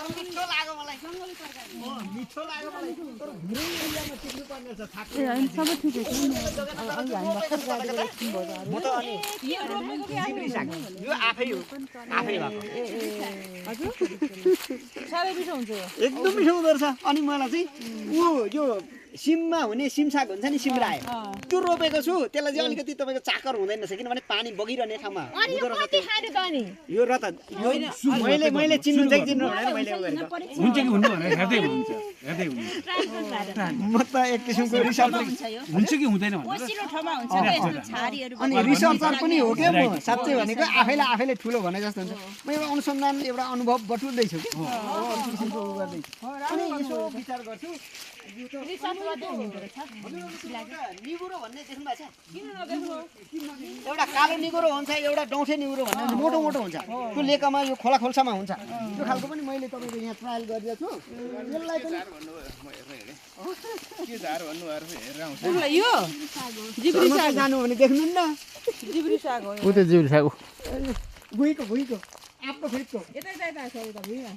मिठो लाग्यो मलाई जंगली तरकारी मिठो लाग्यो मलाई तर धेरै एरियामा टिक्नु पर्ने छ थाक्नु ए अनि सबै ठिकै छ नि अनि हामी भर्खर गाडीबाट एकछिन भयो म त अनि जिब्री साग यो आफै हो आफै भएको हजुर साह्रै मिठो हुन्छ यो एकदम मिठो हुँदो रहेछ अनि मलाई चाहिँ ऊ यो सिममा हुने सिम साग हुन्छ नि सिमरायो त्यो रोपेको छु त्यसलाई चाहिँ अलिकति तपाईँको चाकर हुँदैन रहेछ किनभने पानी बगिरहने ठाउँमा हुँदो रहेछ यो र त मैले चिन्नु चाहिँ चिन्नु भनेर मैले हुन्छ कि हुनु भनेर हेर्दै हुन्छ हेर्दै हुन्छ म त एक किसिमको रिसर्च हुन्छ कि हुँदैन अनि रिसर्चर पनि हो क्या म साँच्चै भनेको आफैले ठुलो भने जस्तो हुन्छ म एउटा अनुसन्धान एउटा अनुभव बटुल्दैछु कि किसिमको उ गर्दैछु अनि यसो विचार गर्छु निगुरो भन्ने देख्नु भएको छ एउटा कालो निगुरो हुन्छ एउटा डौठे निगुरो भन्ने मोटो मोटो हुन्छ त्यो लेकमा यो खोला खोल्सामा हुन्छ त्यो खालको पनि मैले तपाईँको यहाँ ट्रायल गरिदिएको छु यसलाई पनि के झार भन्नु यो जिब्री साग जानु भने देख्नु न जिब्री साग हो उ त जिब्री साग भुइँको आफ्नो फेदको यतै यतै छ उता भुइँमा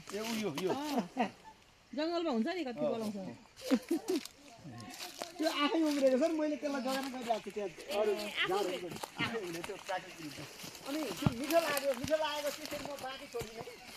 जङ्गलमा हुन्छ नि कति बोलाउँछ त्यो आफै उम्रेको छ नि मैले त्यसलाई जगामा गरिरहेको छु त्यहाँ अरू झारहरू आफै हुने त्यो प्राकृतिक अनि त्यो मिठो लागेको त्यसरी म बाँकी छोड्दिनँ